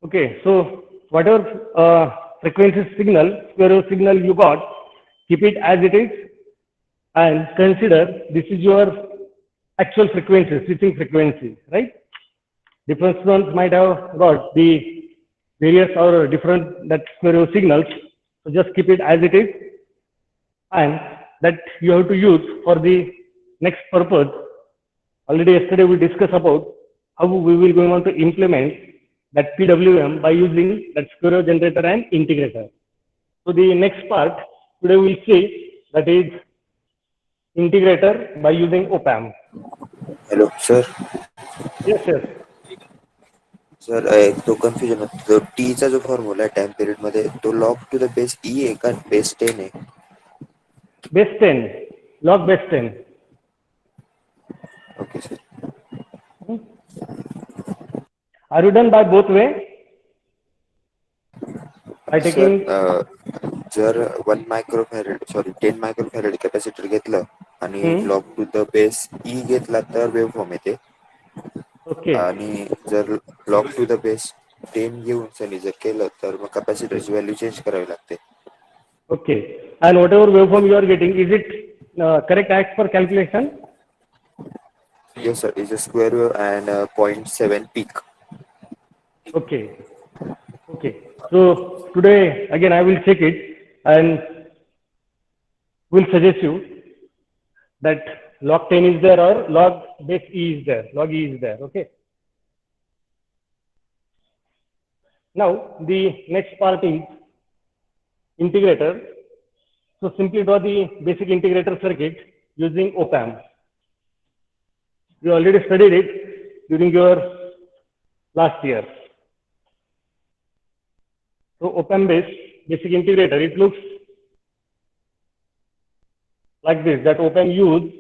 Okay, so whatever frequency signal, square wave signal you got, keep it as it is and consider this is your actual frequency, switching frequency, right? Different ones might have got the various or different that square wave signals. So just keep it as it is, and that you have to use for the next purpose. Already yesterday we discussed about how we will going on to implement that PWM by using that square wave generator and integrator. So the next part today we'll see that is integrator by using op-amp. Hello, sir. Yes, yes. Sir एक तो confusion होतं जो टीचा जो formula आहे time period मध्ये तो log to the base ई आहे का बेस 10 आहे. Base 10, log base 10. Okay sir. Are you done by both way? By sir taking, जर 1 मायक्रोफॅरेड सॉरी 10 मायक्रोफॅरेड कॅपॅसिटर घेतलं आणि hmm, log to the base e घेतला तर वेव्ह फॉर्म येते. okay, आणि जर लॉग टू द बेस 10 घेऊन सनी जर केलं तर मग कॅपॅसिटरची व्हॅल्यू चेंज करावी लागते. okay. And whatever waveform you are getting, is it correct as per calculation? Yes sir, is a square wave and 0.7 peak. Okay, okay. So today again I will check it and will suggest you that log 10 is there or log base E is there, log E is there. Okay. Now the next part is integrator. So simply draw the basic integrator circuit using op-amp. You already studied it during your last year. So op-amp based basic integrator, it looks like this, that op-amp used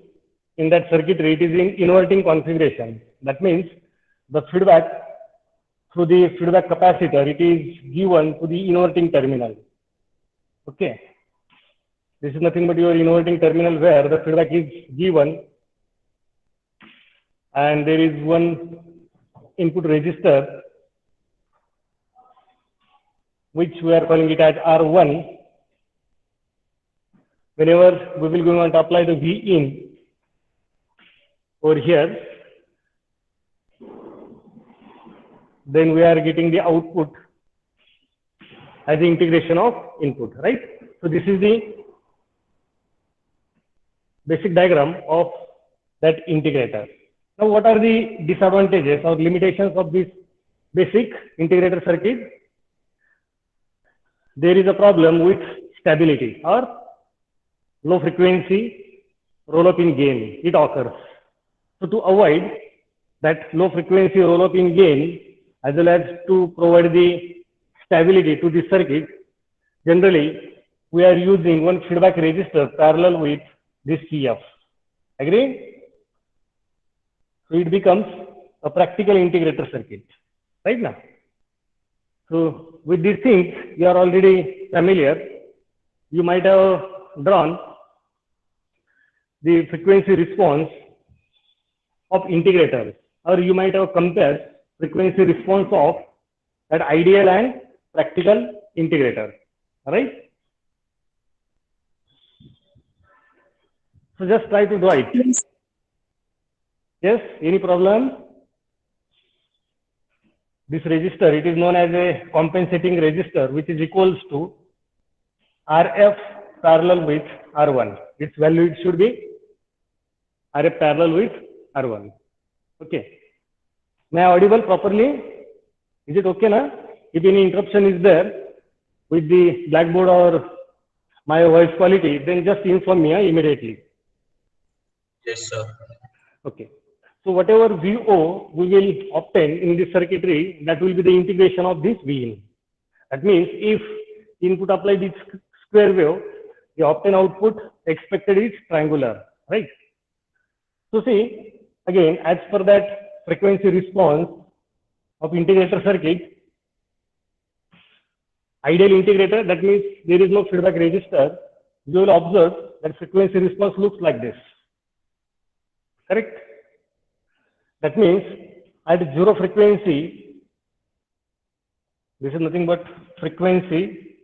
in that circuitry, it is in inverting configuration. That means the feedback through the feedback capacitor, it is given to the inverting terminal. Okay. This is nothing but your inverting terminal where the feedback is given and there is one input resistor which we are calling it as R1. Whenever we will going to apply the V in over here, then we are getting the output as the integration of input, right? So this is the basic diagram of that integrator. Now, what are the disadvantages or limitations of this basic integrator circuit? There is a problem with stability or low frequency roll up in gain. It occurs. So to avoid that low frequency roll up in gain, as well as to provide the stability to the circuit, generally we are using one feedback resistor parallel with this TF. Agree? So it becomes a practical integrator circuit, right now. So with these things, you are already familiar. You might have drawn the frequency response of integrators, or you might have compared frequency response of that ideal and practical integrator, right? So just try to draw it. Yes. Yes, any problem? This resistor, it is known as a compensating resistor, which is equals to RF parallel with R1. Its value it should be RF parallel with R1. Okay. Am I audible properly? Is it okay now? If any interruption is there with the blackboard or my voice quality, then just inform me immediately. Yes, sir. Okay. So whatever VO we will obtain in this circuitry, that will be the integration of this Vin. That means if input applied is square wave, the obtained output expected is triangular, right? So see, again, as per that frequency response of integrator circuit, ideal integrator, that means there is no feedback resistor, you will observe that frequency response looks like this, correct? That means at zero frequency, This is nothing but frequency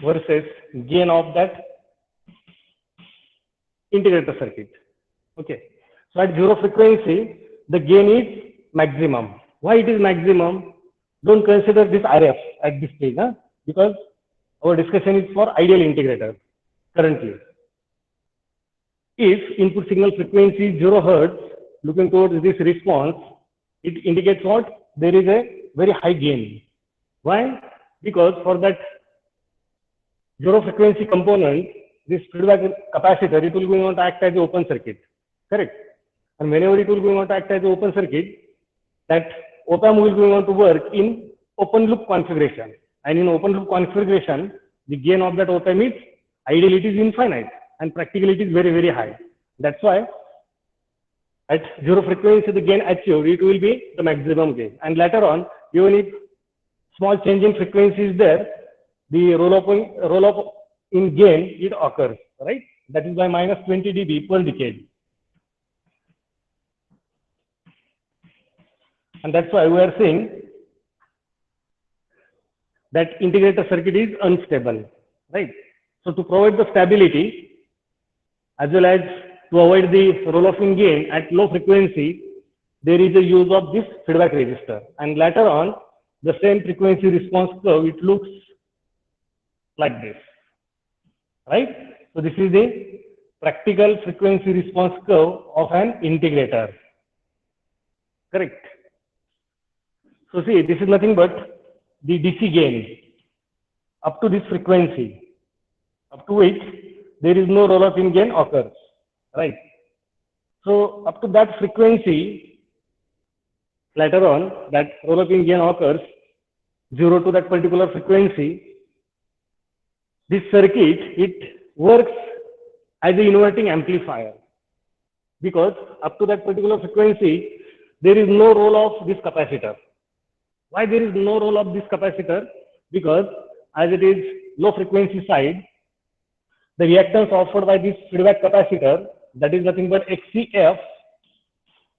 versus gain of that integrator circuit. Okay. So at zero frequency, the gain is maximum. Why it is maximum? Don't consider this RF at this stage, huh? Because our discussion is for ideal integrator currently. If input signal frequency is 0 Hertz, looking towards this response, it indicates what? There is a very high gain. Why? Because for that zero frequency component, this feedback capacitor, it will be going to act as an open circuit. Correct? And whenever it will be going to act as an open circuit, that op-amp will be going to work in open loop configuration. And in open loop configuration, the gain of that op-amp is ideally it is infinite and practically it is very, very high. That's why at zero frequency, the gain achieved, it will be the maximum gain. And later on, even if small change in frequency is there, the roll up in gain, it occurs, right? That is by minus 20 dB per decade. And that's why we are saying that integrator circuit is unstable, right? So to provide the stability, as well as to avoid the roll-off in gain at low frequency, there is a use of this feedback resistor. And later on, the same frequency response curve, it looks like this, right? So this is the practical frequency response curve of an integrator, correct? So see, this is nothing but the DC gain up to this frequency, up to which there is no roll-up in gain occurs, right? So up to that frequency, later on, that roll-up in gain occurs 0 to that particular frequency. This circuit, it works as an inverting amplifier because up to that particular frequency, there is no roll of this capacitor. Why there is no roll of this capacitor? Because as it is low frequency side, the reactance offered by this feedback capacitor, that is nothing but XCF,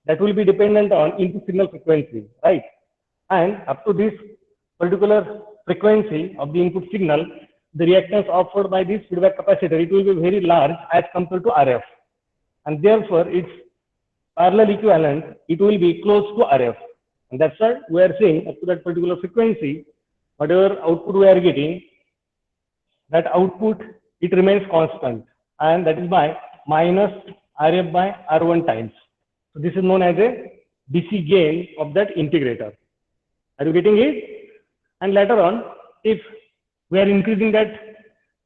that will be dependent on input signal frequency, right? And up to this particular frequency of the input signal, the reactance offered by this feedback capacitor, it will be very large as compared to RF. And therefore, its parallel equivalent, it will be close to RF. And that's why we are saying up to that particular frequency, whatever output we are getting, that output, it remains constant. And that is by minus RF by R1 times. So this is known as a DC gain of that integrator. Are you getting it? And later on, if we are increasing that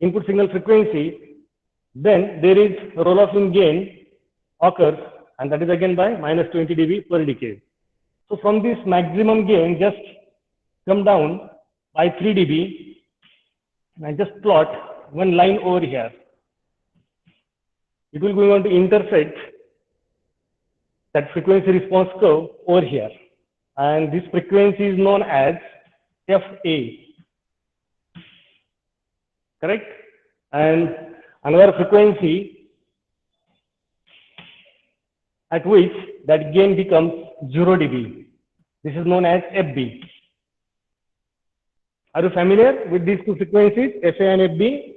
input signal frequency, then there is roll-off in gain occurs, and that is again by minus 20 dB per decade. So from this maximum gain, just come down by 3 dB and just plot one line over here. It will go on to intersect that frequency response curve over here. And this frequency is known as FA. Correct? And another frequency at which that gain becomes 0 dB. This is known as FB. Are you familiar with these two frequencies, FA and FB?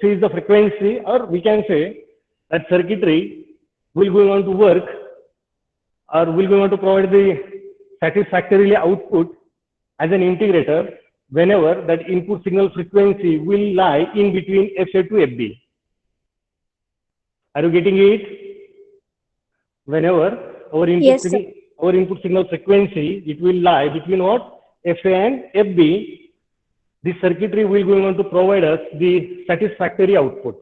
FA is the frequency, or we can say that circuitry will go on to work or will go on to provide the satisfactorily output as an integrator whenever that input signal frequency will lie in between FA to FB. Are you getting it? Whenever our input signal frequency, it will lie between what? FA and FB. This circuitry will go on to provide us the satisfactory output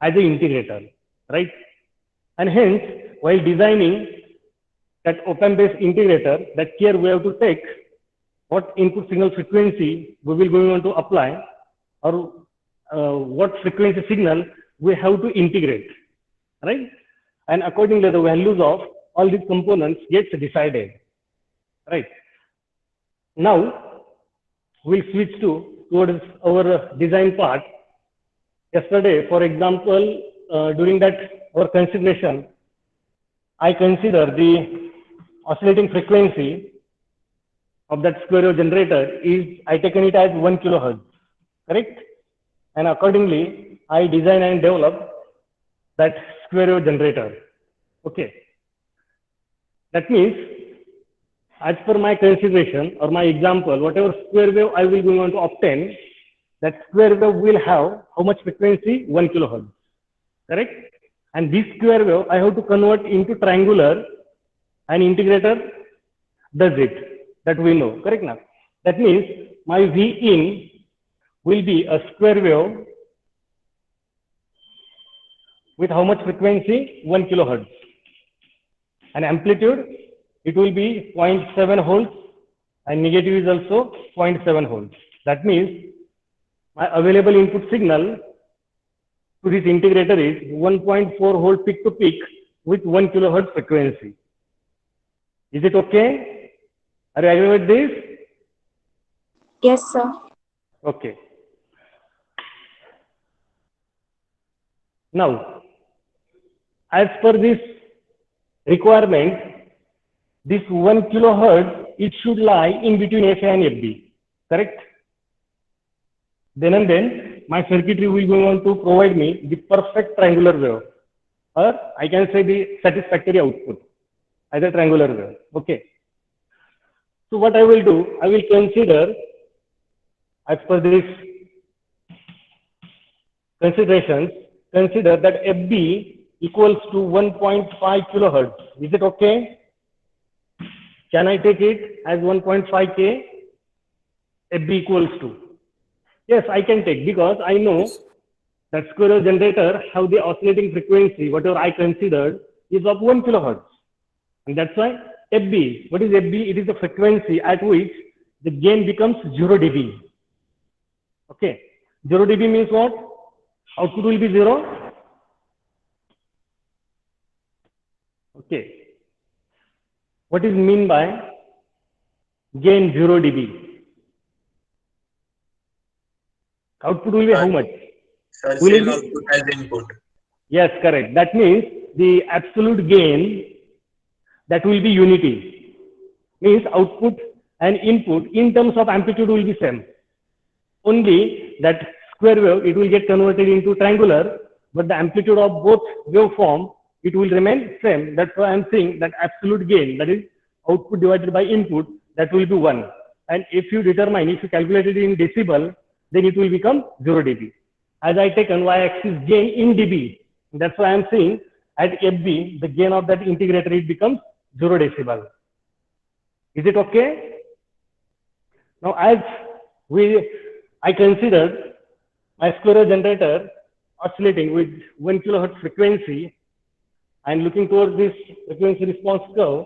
as an integrator, right? And hence, while designing that op-amp based integrator, that here we have to take what input signal frequency we will go on to apply, or what frequency signal we have to integrate, right? And accordingly, the values of all these components gets decided, right? Now, we'll switch towards our design part. Yesterday, for example, during that our consideration, I consider the oscillating frequency of that square wave generator is, I taken it as 1 kilohertz, correct? And accordingly, I design and develop that square wave generator. Okay. That means, as per my consideration or my example, whatever square wave I will going on to obtain, that square wave will have how much frequency? 1 kilohertz, correct? And this square wave I have to convert into triangular, and integrator does it. That we know, correct now? That means my V in will be a square wave with how much frequency? 1 kilohertz. And amplitude, it will be 0.7 volts, and negative is also 0.7 volts. That means my available input signal to this integrator is 1.4 volt peak to peak with 1 kilohertz frequency. Is it okay? Are you agree with this? Yes, sir. Okay. Now, as per this requirement, this 1 kilohertz, it should lie in between FA and FB, correct? Then and then, my circuitry will go on to provide me the perfect triangular wave, or I can say the satisfactory output, either triangular wave. Okay. So what I will do, I will consider, as per this considerations, consider that FB equals to 1.5 kilohertz. Is it okay? Can I take it as 1.5 K? FB equals to. Yes, I can take, because I know that square wave generator have the oscillating frequency, whatever I considered, is of 1 kilohertz. And that's why FB, what is FB? It is the frequency at which the gain becomes 0 dB. Okay. 0 dB means what? Output will be 0. Okay. What is mean by gain 0 dB? Output will be how much? Sir, Will it same be? output as input. Yes, correct. That means the absolute gain, that will be unity. Means output and input in terms of amplitude will be same. Only that square wave, it will get converted into triangular, but the amplitude of both waveform, it will remain same. That's why I'm saying that absolute gain, that is output divided by input, that will be 1. And if you determine, if you calculate it in decibel, then it will become 0 dB. As I taken y-axis gain in dB, that's why I'm saying at FB, the gain of that integrator, it becomes 0 decibel. Is it okay? Now, as I considered my square wave generator oscillating with 1 kilohertz frequency, and looking towards this frequency response curve,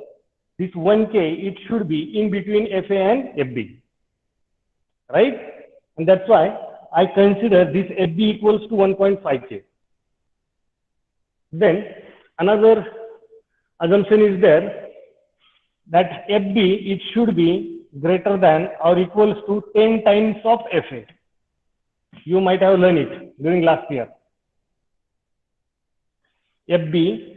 this 1K, it should be in between FA and FB, right? And that's why I consider this FB equals to 1.5K. Then another assumption is there, that FB, it should be greater than or equals to 10 times of FA. You might have learned it during last year. FB,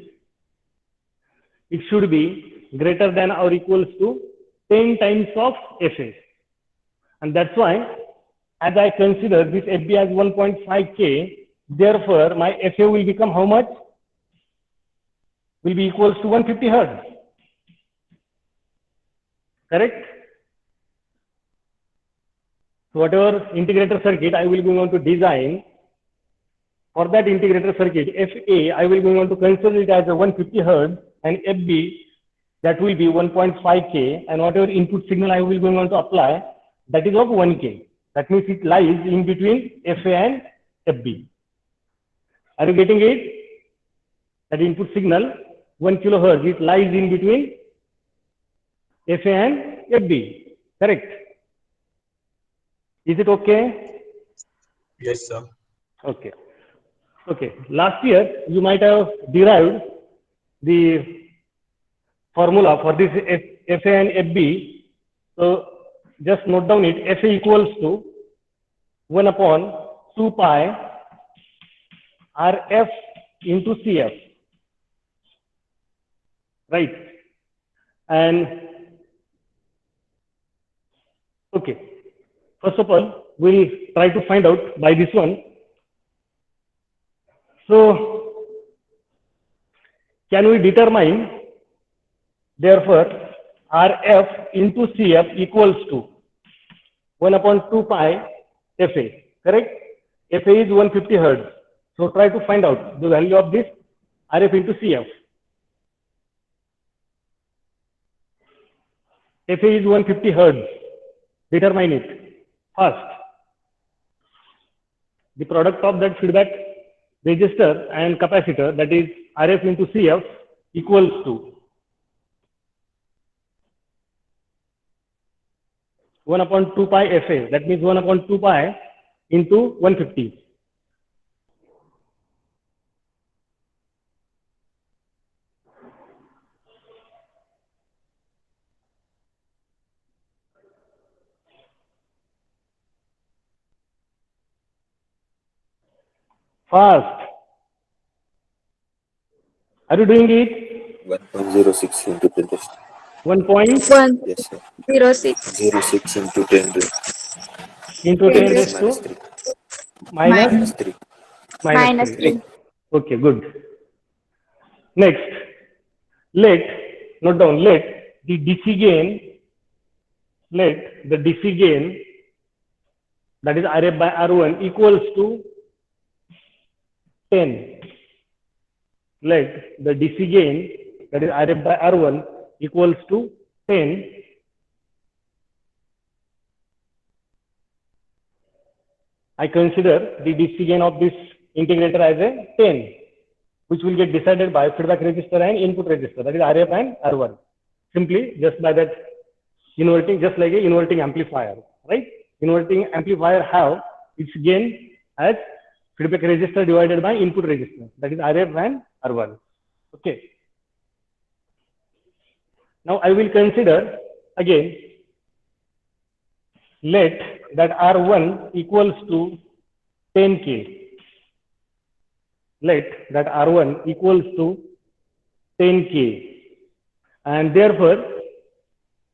it should be greater than or equals to 10 times of FA. And that's why, as I consider this FB as 1.5K, therefore my FA will become how much? Will be equals to 150 Hertz. Correct? So whatever integrator circuit I will be going to design, for that integrator circuit, FA, I will be going to consider it as a 150 Hertz, and FB, that will be 1.5K, and whatever input signal I will be going to apply, that is of 1K. That means it lies in between FA and FB. Are you getting it? That input signal, 1 kilohertz, it lies in between FA and FB. Correct? Is it okay? Yes, sir. Okay. Okay. Last year, you might have derived the formula for this FA and FB. So just note down it. FA equals to 1 upon 2 pi RF into CF. Right. And Okay. First of all, we'll try to find out by this one. So, can we determine, therefore, RF into CF equals to 1 upon 2 pi FA, correct? FA is 150 hertz. So, try to find out the value of this RF into CF. FA is 150 hertz. Determine it. First, the product of that feedback resistor and capacitor, that is RF into CF, equals to 1 upon 2 pi FA. That means 1 upon 2 pi into 150. Fast. Are you doing it? 1.06 into 10 raised. 1 point Yes, sir. 106 06 into 10 into 10 raised minus to 3. minus Minus 3. minus 3. 3. Okay, good. Next, let, note down, let the DC gain, that is RF by R1 equals to 10. Let the DC gain, that is RF by R1 equals to 10. I consider the DC gain of this integrator as a 10, which will get decided by feedback resistor and input resistor, that is RF and R1. Simply just by that inverting, just like a inverting amplifier, right? Inverting amplifier have its gain as feedback resistor divided by input resistor, that is RF and R1. Okay. Now I will consider again, let that R1 equals to 10K. Let that R1 equals to 10K. And therefore,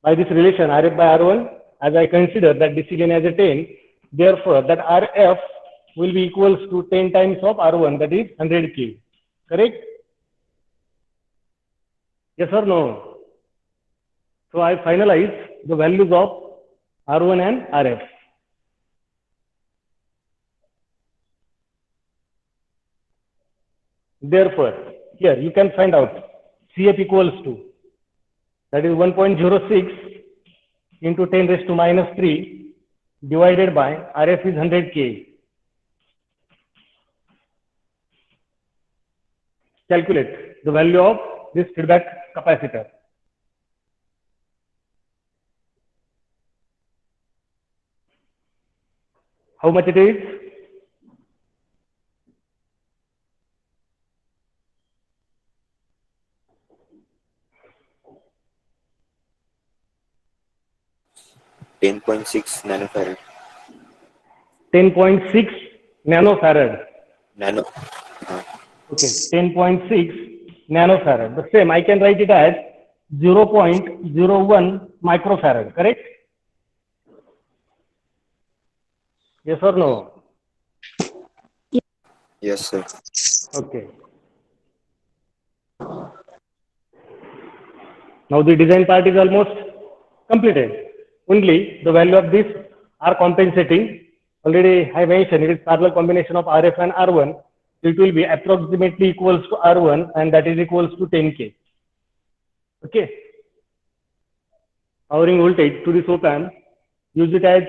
by this relation RF by R1, as I consider that DC gain as a 10, therefore that RF will be equals to 10 times of R1, that is 100K. Correct? Yes or no? So I finalize the values of R1 and RF. Therefore, here you can find out CF equals to, that is 1.06 into 10 raised to minus 3 divided by RF is 100K. Calculate the value of this feedback capacitor. How much it is? $10.6 nanofarad. 10.6 nanofarad. Nano. Okay, 10.6 nanofarad. The same, I can write it as 0.01 microfarad, correct? Yes or no? Yes, sir. Okay. Now the design part is almost completed. Only the value of this are compensating. Already I mentioned it is parallel combination of RF and R1. It will be approximately equals to R1 and that is equals to 10K. Okay. Powering voltage to this op-amp, use it as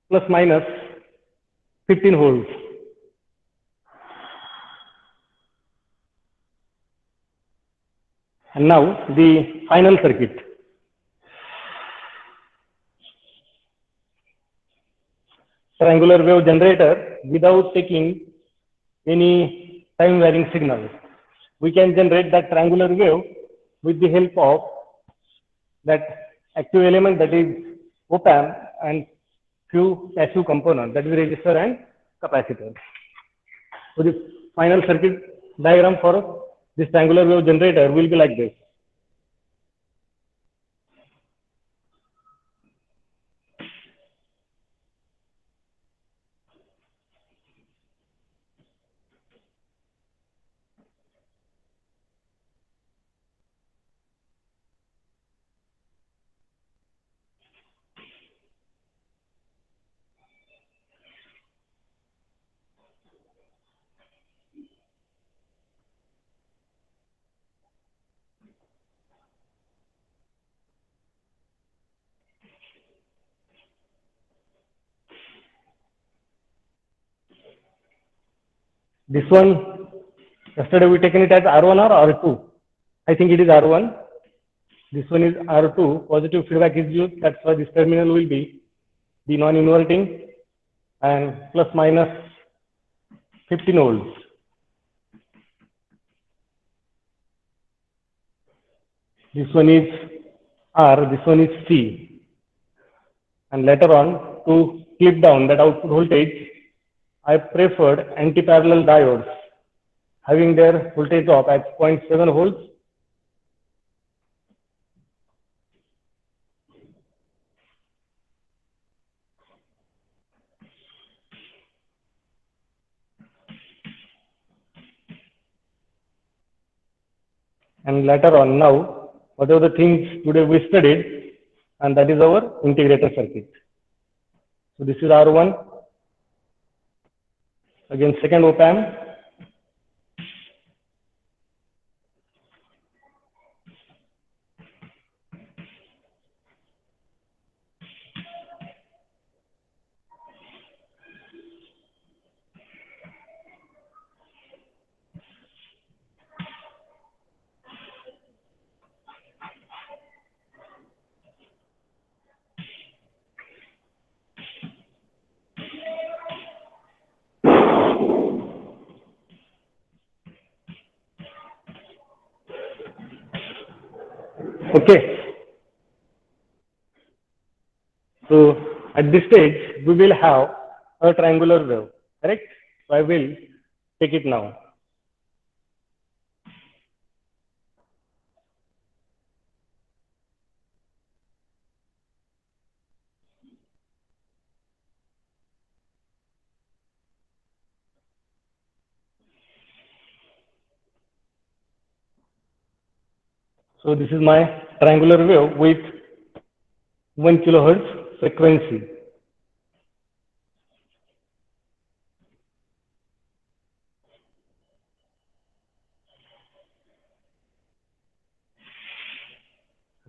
plus minus 15 volts. And now the final circuit. Triangular wave generator without taking any time varying signal. We can generate that triangular wave with the help of that active element, that is op-amp, and few passive components, that is resistor and capacitor. So the final circuit diagram for this triangular wave generator will be like this. This one, yesterday we taken it as R1 or R2. I think it is R1. This one is R2. Positive feedback is used. That's why this terminal will be the non-inverting and plus minus 15 volts. This one is R, this one is C. And later on, to clip down that output voltage, I preferred anti-parallel diodes having their voltage drop at 0.7 volts. And later on now, whatever the things today we studied, and that is our integrator circuit. So this is R1. Again, second op amp. Okay. So at this stage, we will have a triangular wave, correct? So I will take it now. So this is my triangular wave with 1 kilohertz frequency.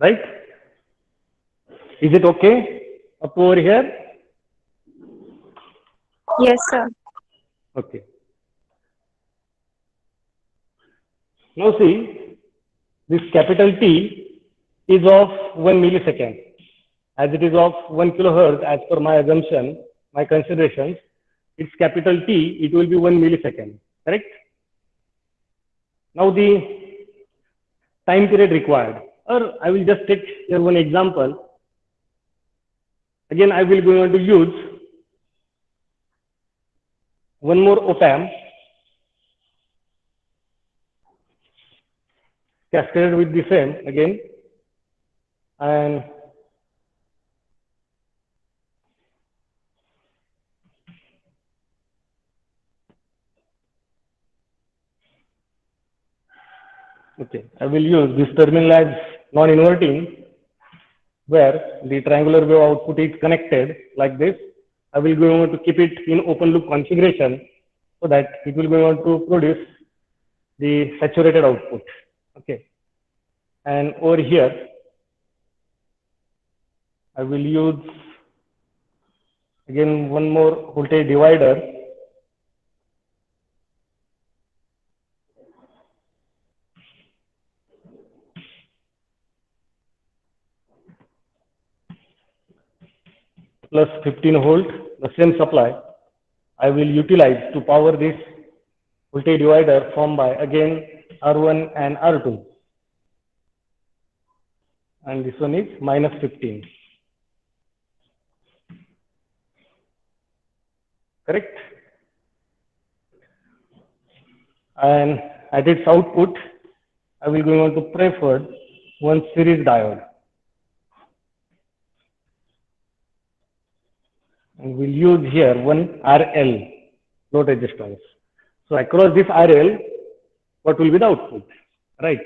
Right? Is it okay up over here? Yes, sir. Okay. Now see, this capital T is of 1 millisecond. As it is of 1 kilohertz, as per my assumption, my considerations, its capital T, it will be 1 millisecond, correct? Now the time period required, or I will just take here one example. Again, I will going to use one more op amp cascaded with the same again, and okay, I will use this terminal as non-inverting, where the triangular wave output is connected like this. I will going to keep it in open loop configuration so that it will going to produce the saturated output. Okay, and over here I will use again one more voltage divider plus 15 volt, the same supply. I will utilize to power this voltage divider formed by again R1 and R2. And this one is minus 15. Correct? And at its output, I will going to prefer one series diode. And we'll use here one RL, load resistance. So across this RL, what will be the output, right?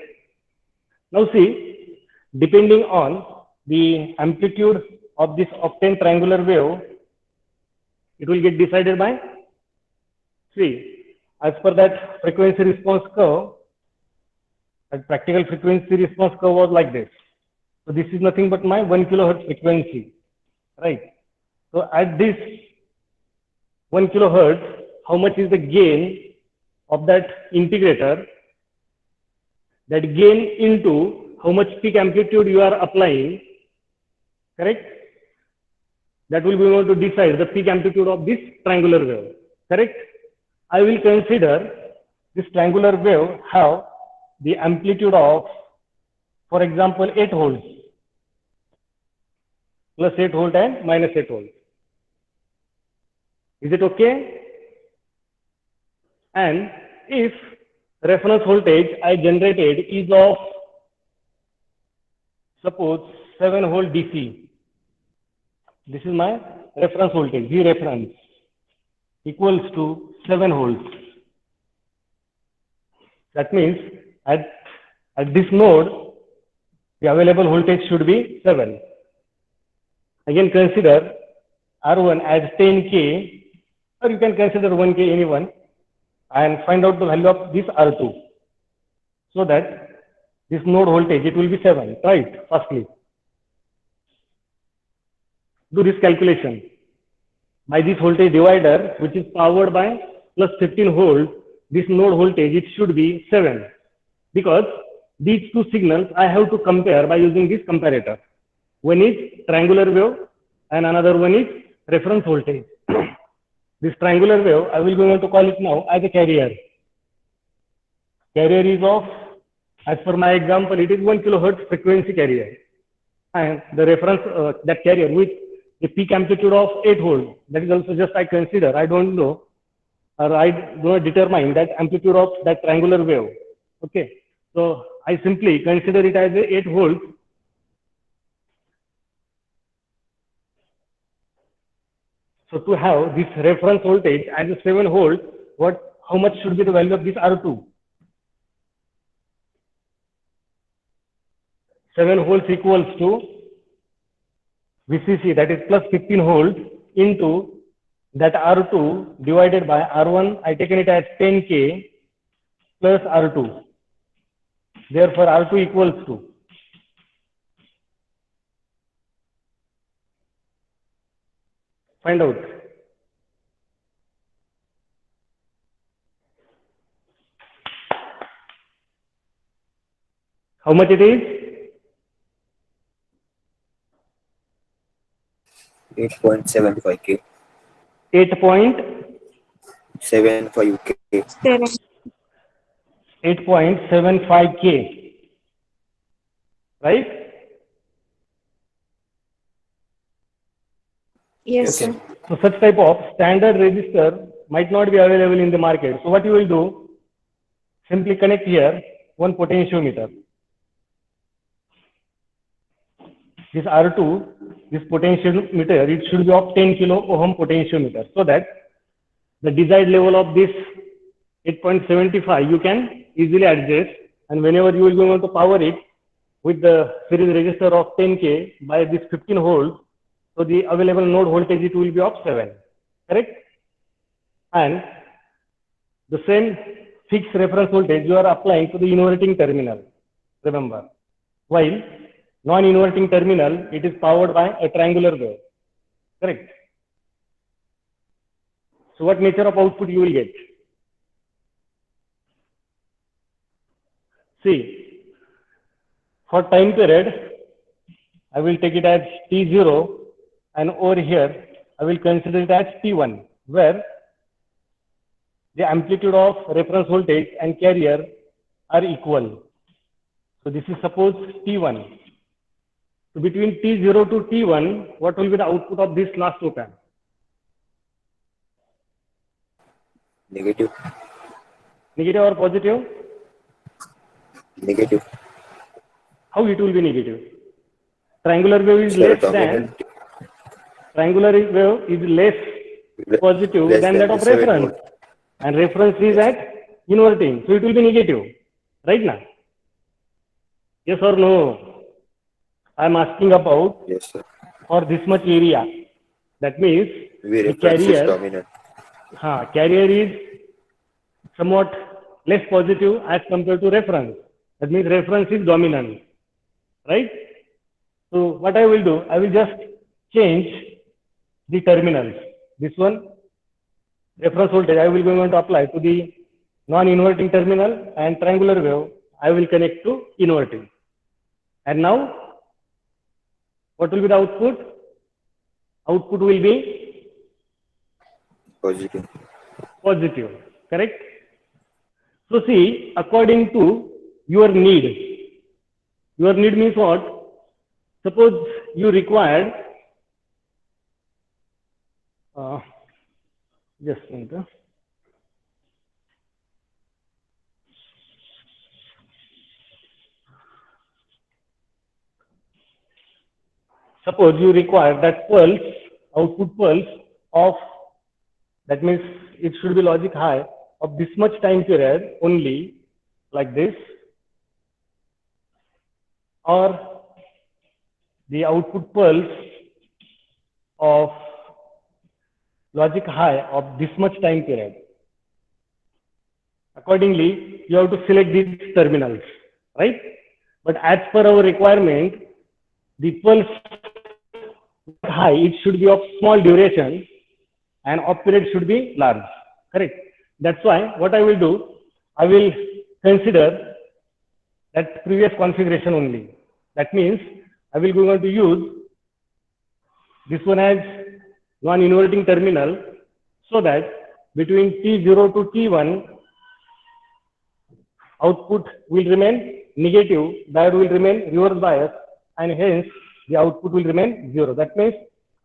Now see, depending on the amplitude of this octane triangular wave, it will get decided by, see, as per that frequency response curve, that practical frequency response curve was like this. So this is nothing but my 1 kilohertz frequency, right? So at this 1 kilohertz, how much is the gain of that integrator, that gain into how much peak amplitude you are applying, correct? That will be able to decide the peak amplitude of this triangular wave, correct? I will consider this triangular wave have the amplitude of, for example, 8 volts, plus 8 volt and minus 8 volt. Is it okay? And if reference voltage I generated is of, suppose 7 volt DC, this is my reference voltage, V reference equals to 7 volts. That means at this node, the available voltage should be 7. Again, consider R1 as 10K, or you can consider 1K, anyone, and find out the value of this R2. So that this node voltage, it will be 7, right? Firstly, do this calculation. By this voltage divider, which is powered by plus 15 volts, this node voltage, it should be 7. Because these two signals I have to compare by using this comparator. One is triangular wave and another one is reference voltage. This triangular wave, I will going to call it now as a carrier. Carrier is of, as per my example, it is 1 kilohertz frequency carrier. And the reference, that carrier with the peak amplitude of 8 volts, that is also just I consider, I don't know, or I do not determine that amplitude of that triangular wave. Okay. So I simply consider it as a 8 volts. So to have this reference voltage as a 7 volts, how much should be the value of this R2? 7 volts equals to VCC, that is plus 15 volts, into that R2 divided by R1, I taken it as 10K plus R2. Therefore, R2 equals to find out. How much it is? 8.75K. 8.75K. 75K. 8.75K. Right? Yes, Okay. sir. So such type of standard resistor might not be available in the market. So what you will do? Simply connect here one potentiometer. This R2, this potentiometer, it should be of 10 kilo ohm potentiometer, so that the desired level of this 8.75 you can easily adjust, and whenever you will be able to power it with the series resistor of 10K by this 15 volts, so the available node voltage it will be of 7, correct? And the same fixed reference voltage you are applying to the inverting terminal, remember. While non-inverting terminal, it is powered by a triangular wave, correct? So what nature of output you will get? See, for time period, I will take it as T0, and over here, I will consider it as T1, where the amplitude of reference voltage and carrier are equal. So this is suppose T1. So between T0 to T1, what will be the output of this last op-amp? Negative. Negative or positive? Negative. How it will be negative? Triangular wave is Sir, less than, dominant. triangular wave is less positive Less than that of 7 reference. volt. And reference is at inverting. So it will be negative. Right now? Yes or no? I am asking about Yes, sir. for this much area. That means V the reference is carrier, dominant. carrier is somewhat less positive as compared to reference. That means reference is dominant, right? So what I will do, I will just change the terminals. This one, reference voltage, I will going to apply to the non-inverting terminal and triangular wave, I will connect to inverting. And now, what will be the output? Output will be Positive. positive, correct? So see, according to your need means what? Suppose you required, just a minute. Suppose you require that pulse, output pulse of, that means it should be logic high of this much time period only, like this, or the output pulse of logic high of this much time period. Accordingly, you have to select these terminals, right? But as per our requirement, the pulse high, it should be of small duration and off period should be large, correct? That's why what I will do, I will consider that previous configuration only. That means I will go on to use this one as non-inverting terminal, so that between T0 to T1, output will remain negative, diode will remain reverse bias, and hence the output will remain 0. That means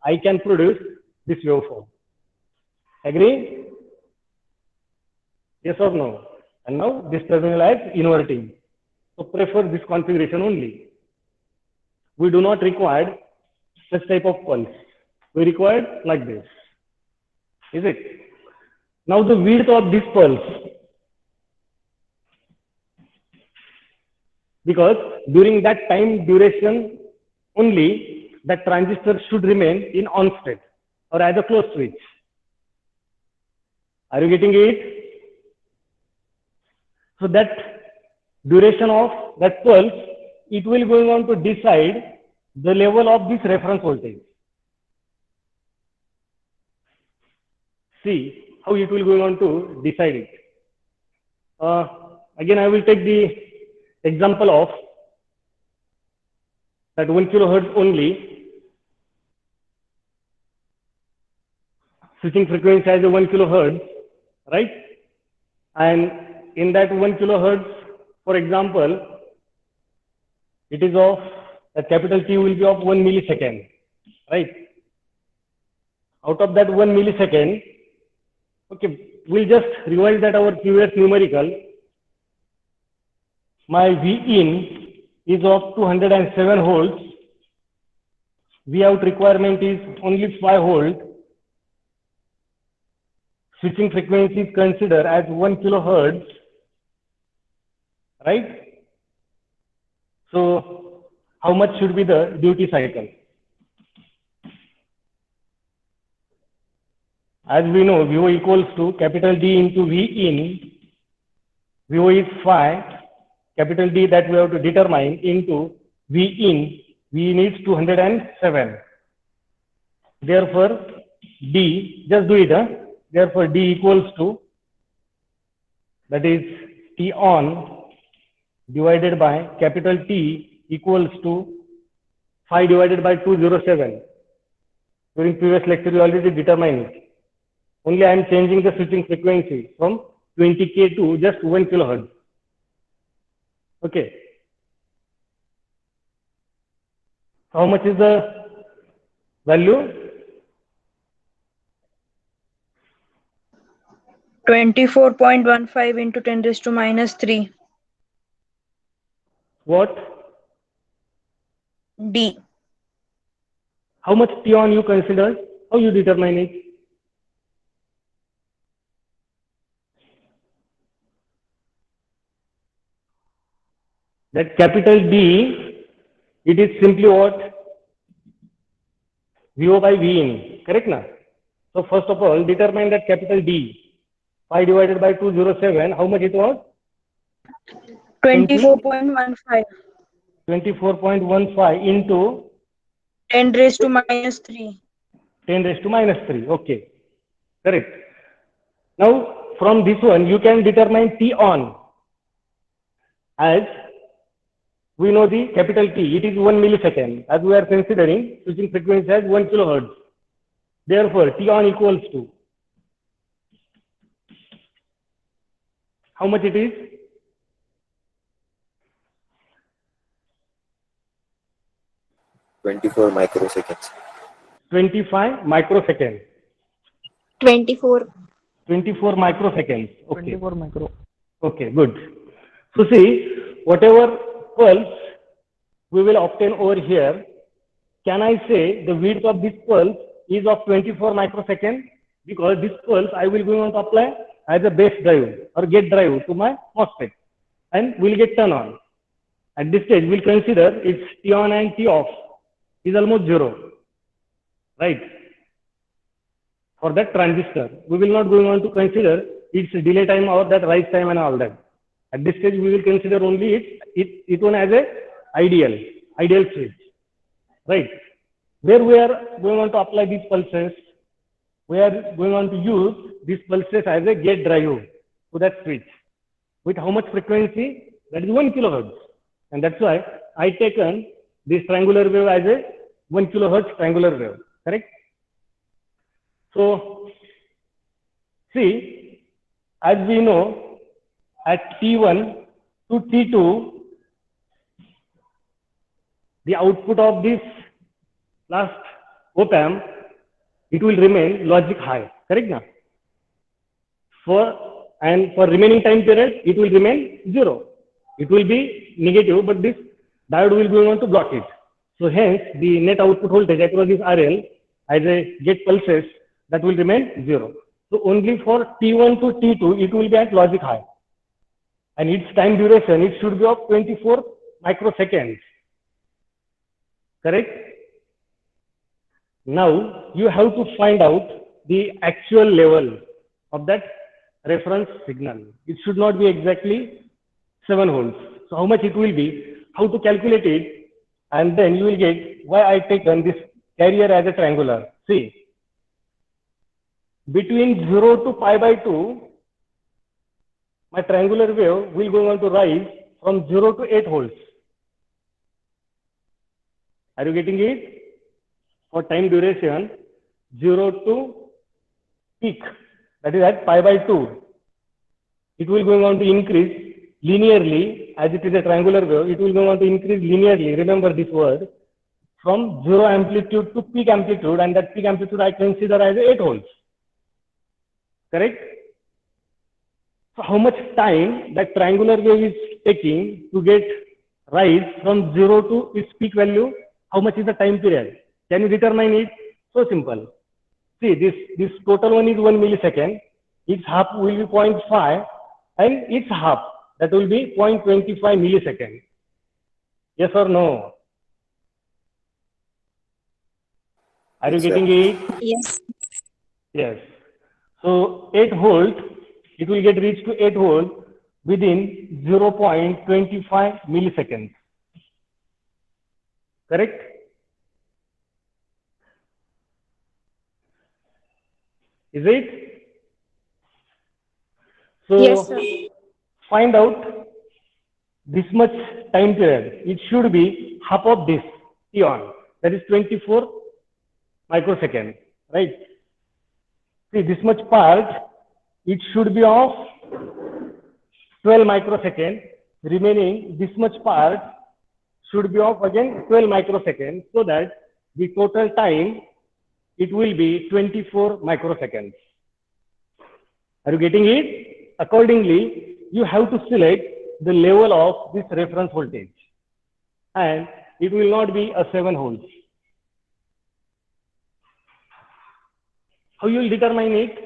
I can produce this waveform. Agree? Yes or no? And now this terminal as inverting. So prefer this configuration only. We do not require such type of pulse. We require like this. Is it? Now the width of this pulse. Because during that time duration only, that transistor should remain in on state or as a closed switch. Are you getting it? So that duration of that pulse, it will go on to decide the level of this reference voltage. See how it will go on to decide it. Again, I will take the example of that 1 kilohertz only. Switching frequency as a 1 kilohertz, right? And in that 1 kilohertz, for example, it is of, that capital T will be of 1 millisecond, right? Out of that 1 millisecond, okay, we'll just revise that our previous numerical. My V in is of 207 volts. V out requirement is only 5 volts. Switching frequency is considered as 1 kilohertz, right? So how much should be the duty cycle? As we know, VO equals to capital D into V in. VO is 5, capital D that we have to determine into V in. V in is 207. Therefore, D, just do it, huh? Therefore, D equals to, that is T on divided by capital T equals to 5 divided by 207. During previous lecture, we already determined it. Only I am changing the switching frequency from 20K to just 1 kilohertz. Okay. How much is the value? 24.15 into 10 raised to minus 3. What? D. How much T on you considered? How you determine it? That capital D, it is simply what? VO by V in, correct na? So first of all, determine that capital D, 5 divided by 207, how much it was? 24.15. 24.15 into 10 raised to minus 3. 10 raised to minus 3, okay, correct. Now from this one, you can determine T on as we know the capital T, it is 1 millisecond, as we are considering switching frequency as 1 kilohertz. Therefore, T on equals to how much it is? 24 microseconds. 25 microseconds. 24. 24 microseconds. Okay. 24 micro. Okay, good. So see, whatever pulse we will obtain over here, can I say the width of this pulse is of 24 microseconds? Because this pulse I will going to apply as a base drive or gate drive to my MOSFET and will get turned on. At this stage, we'll consider its T on and T off is almost 0, right? For that transistor, we will not going on to consider its delay time or that rise time and all that. At this stage, we will consider only it one as a ideal switch, right? Where we are going on to apply these pulses, we are going on to use these pulses as a gate drive to that switch. With how much frequency? That is 1 kilohertz. And that's why I taken this triangular wave as a 1 kilohertz triangular wave, correct? So, see, as we know, at T1 to T2, the output of this last op-amp, it will remain logic high, correct now? For remaining time period, it will remain 0. It will be negative, but this diode will be going to block it. So hence, the net output voltage across this RL as a gate pulses, that will remain 0. So only for T1 to T2, it will be at logic high. And its time duration, it should be of 24 microseconds. Correct? Now, you have to find out the actual level of that reference signal. It should not be exactly 7 volts. So how much it will be, how to calculate it, and then you will get why I taken this carrier as a triangular. See, between 0 to pi by 2, my triangular wave will go on to rise from 0 to 8 volts. Are you getting it? For time duration, 0 to peak, that is at pi by 2. It will go on to increase linearly, as it is a triangular wave, it will go on to increase linearly, remember this word, from 0 amplitude to peak amplitude, and that peak amplitude I consider as 8 volts. Correct? So how much time that triangular wave is taking to get rise from 0 to its peak value? How much is the time period? Can you determine it? So simple. See, this total one is 1 millisecond. Its half will be 0.5 and its half, that will be 0.25 millisecond. Yes or no? Are you Yes, sir. getting it? Yes. Yes. So 8 volt, it will get reached to 8 volt within 0.25 milliseconds. Correct? Is it? So Yes, sir. find out this much time period. It should be half of this T on. That is 24 microseconds, right? See, this much part, it should be of 12 microseconds. Remaining this much part should be of again 12 microseconds, so that the total time, it will be 24 microseconds. Are you getting it? Accordingly, you have to select the level of this reference voltage, and it will not be a 7 volts. How you will determine it?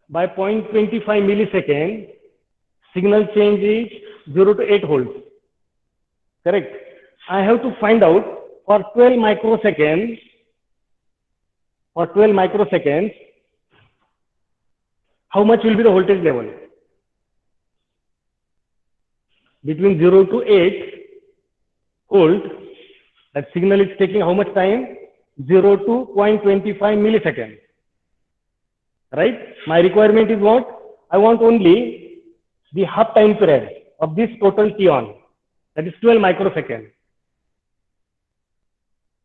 By 0.25 millisecond, signal change is 0 to 8 volts. Correct? I have to find out for 12 microseconds, how much will be the voltage level? Between 0 to 8 volt, that signal is taking how much time? 0 to 0.25 milliseconds. Right? My requirement is what? I want only the half time period of this total t on, that is 12 microseconds.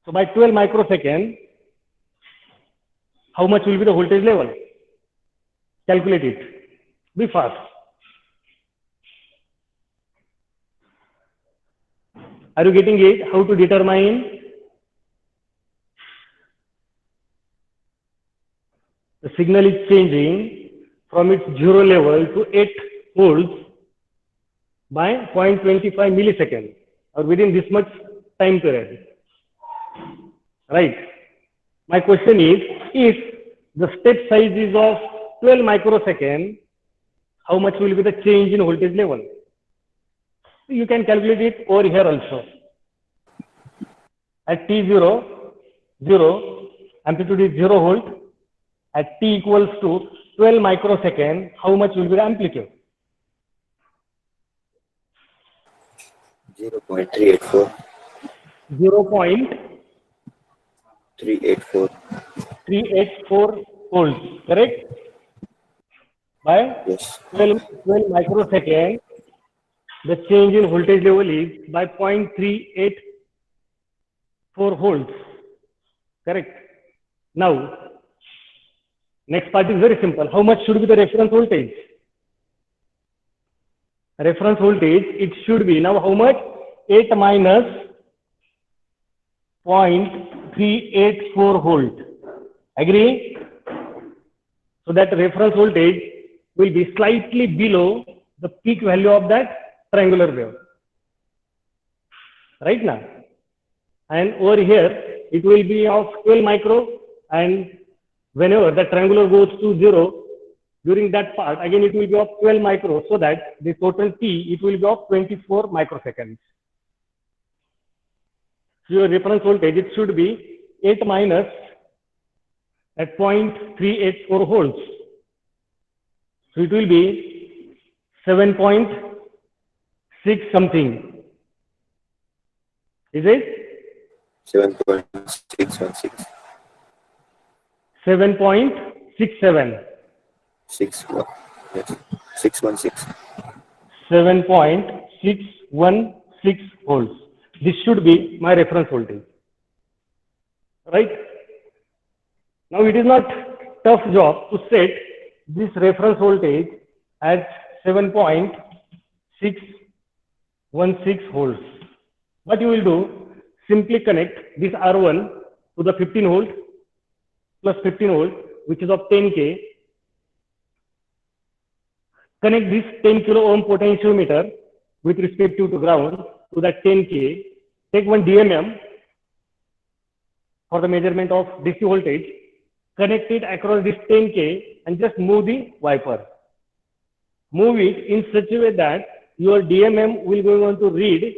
So by 12 microseconds, how much will be the voltage level? Calculate it. Be fast. Are you getting it? How to determine the signal is changing from its 0 level to 8 volts by 0.25 milliseconds or within this much time period. Right. My question is, if the step size is of 12 microseconds, how much will be the change in voltage level? You can calculate it over here also. At t0, 0, amplitude is 0 volt. At t equals to 12 microseconds, how much will be the amplitude? 0.384. 0.384 volts, correct? By Yes. 12 microseconds, the change in voltage level is by 0.384 volts, correct? Now, next part is very simple. How much should be the reference voltage? Reference voltage, it should be now how much? 8 minus 0.384 volt. Agree? So that reference voltage will be slightly below the peak value of that triangular wave. Right now? And over here, it will be of 12 micro, and whenever the triangular goes to 0, during that part, again it will be of 12 micro, so that the total T, it will be of 24 microseconds. So your reference voltage, it should be 8 minus at 0.384 volts. So it will be 7.6 something. Is it? 7.616. 7.67. 61. Yes. 616. 7.616 volts. This should be my reference voltage. Right? Now it is not tough job to set this reference voltage at 7.616 volts. What you will do, simply connect this R1 to the 15 volt plus 15 volt, which is of 10K. Connect this 10 kilo ohm potentiometer with respect to ground to that 10K. Take one DMM for the measurement of DC voltage. Connect it across this 10K and just move the wiper. Move it in such a way that your DMM will go on to read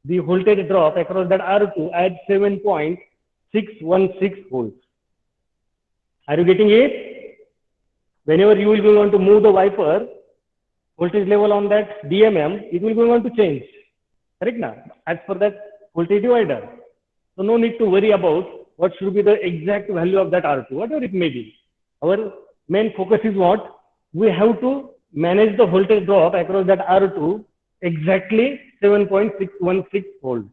the voltage drop across that R2 at 7.616 volts. Are you getting it? Whenever you will go on to move the wiper, voltage level on that DMM, it will go on to change. Correct now? As per that voltage divider. So no need to worry about what should be the exact value of that R2, whatever it may be. Our main focus is what? We have to manage the voltage drop across that R2 exactly 7.616 volts,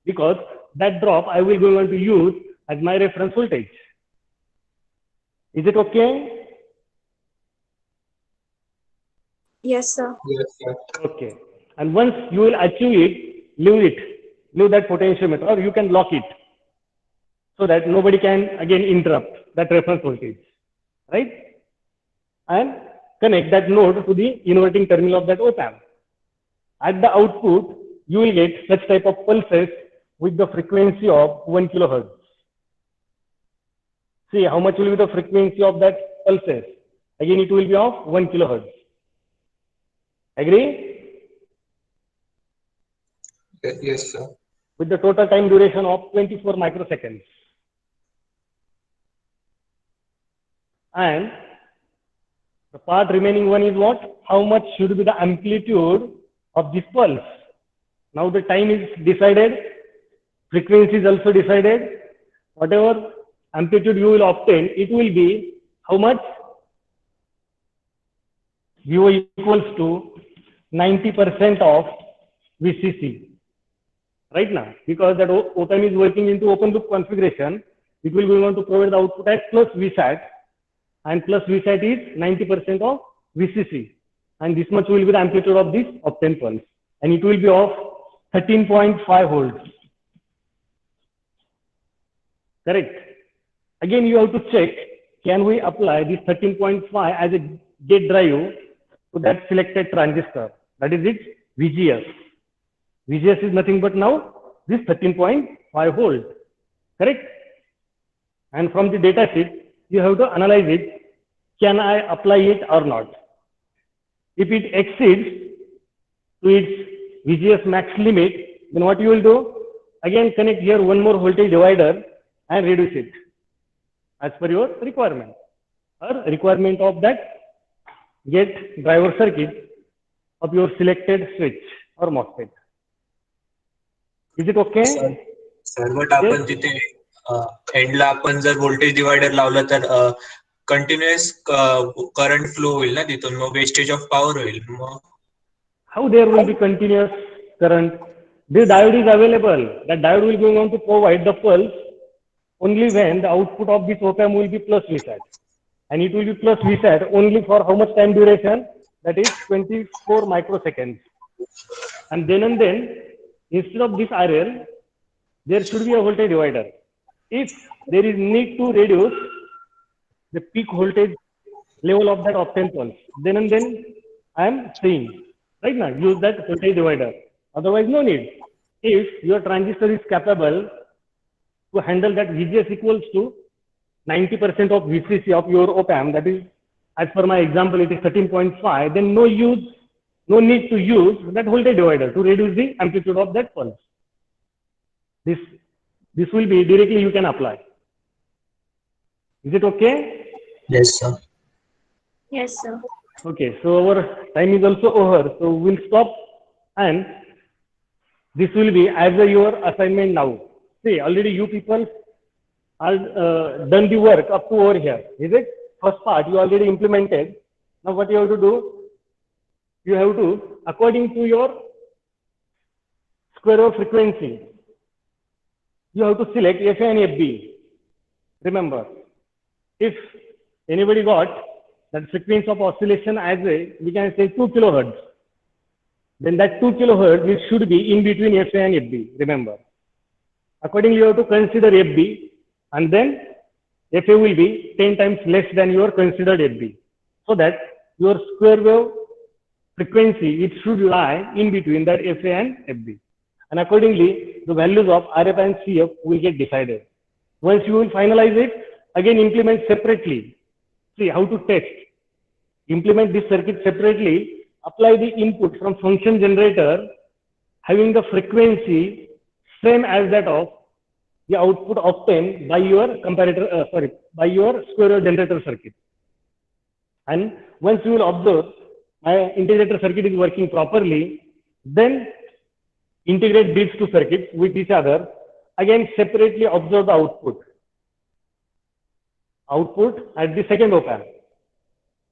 because that drop I will go on to use as my reference voltage. Is it okay? Yes, sir. Yes, sir. Okay. And once you will achieve it, leave that potentiometer, or you can lock it so that nobody can again interrupt that reference voltage, right? And connect that node to the inverting terminal of that op-amp. At the output, you will get such type of pulses with the frequency of 1 kilohertz. See how much will be the frequency of that pulses. Again, it will be of 1 kilohertz. Agree? Yes, sir. With the total time duration of 24 microseconds. And the part remaining one is what? How much should be the amplitude of this pulse? Now the time is decided, frequency is also decided. whatever amplitude you will obtain, it will be how much? VO equals to 90% of VCC. Right now, because that op-amp is working into open loop configuration, it will be going to provide the output as plus VSAT, and plus VSAT is 90% of VCC, and this much will be the amplitude of this obtained pulse, and it will be of 13.5 volts. Correct. Again, you have to check, can we apply this 13.5 as a gate drive to that selected transistor? That is its VGS. VGS is nothing but now this 13.5 volt. Correct. And from the data sheet, you have to analyze it. Can I apply it or not? If it exceeds to its VGS max limit, then what you will do? Again, connect here one more voltage divider and reduce it as per your requirement or requirement of that gate driver circuit of your selected switch or MOSFET. Is it okay? Sir but आपण तिथे एंडला आपण जर voltage divider लावलं तर continuous current flow होईल ना तिथून, मग वेस्टेज ऑफ पॉवर होईल. मग how there will be continuous current? This diode is available. That diode will be going to provide the pulse only when the output of this op-amp will be plus VSAT, and it will be plus VSAT only for how much time duration? That is 24 microseconds. And then instead of this RL, there should be a voltage divider. If there is need to reduce the peak voltage level of that obtained pulse, then I am saying, right now, use that voltage divider. Otherwise, no need. If your transistor is capable to handle that VGS equals to 90% of VCC of your op-amp, that is, as per my example, it is 13.5, then no need to use that voltage divider to reduce the amplitude of that pulse. This will be directly you can apply. Is it okay? yes sir. Yes, sir. Okay, so our time is also over. So we'll stop, and this will be as your assignment now. See, already you people are done the work up to over here. Is it? First part you already implemented. Now what you have to do? You have to, according to your square wave frequency, you have to select FA and FB. Remember, if anybody got that frequency of oscillation as a, we can say 2 kilohertz, then that 2 kilohertz it should be in between FA and FB. Remember, accordingly you have to consider FB, and then FA will be 10 times less than your considered FB, so that your square wave frequency it should lie in between that FA and FB, and accordingly the values of RF and CF will get decided. Once you will finalize it, again implement separately. See how to test. Implement this circuit separately. Apply the input from function generator having the frequency same as that of the output obtained by your comparator, by your square wave generator circuit. And once you will observe my integrator circuit is working properly, then integrate these two circuits with each other. Again, separately observe the output at the second op-amp,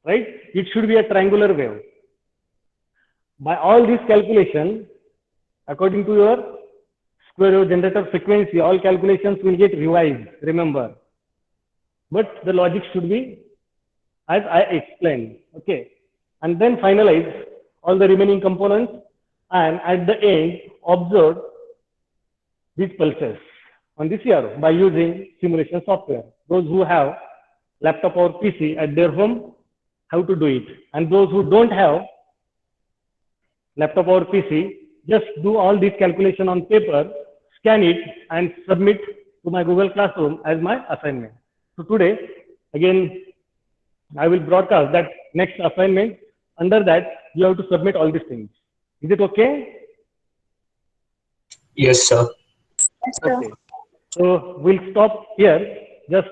right? It should be a triangular wave. By all these calculations, according to your square wave generator frequency, all calculations will get revised, remember. But the logic should be as I explained, okay? And then finalize all the remaining components, and at the end, observe these pulses on the CRO by using simulation software. Those who have laptop or PC at their home have to do it. And those who don't have laptop or PC, just do all these calculations on paper, scan it, and submit to my Google Classroom as my assignment. So today, again, I will broadcast that next assignment. Under that, you have to submit all these things. Is it okay? Yes sir. Yes, sir. Okay. So we'll stop here. Just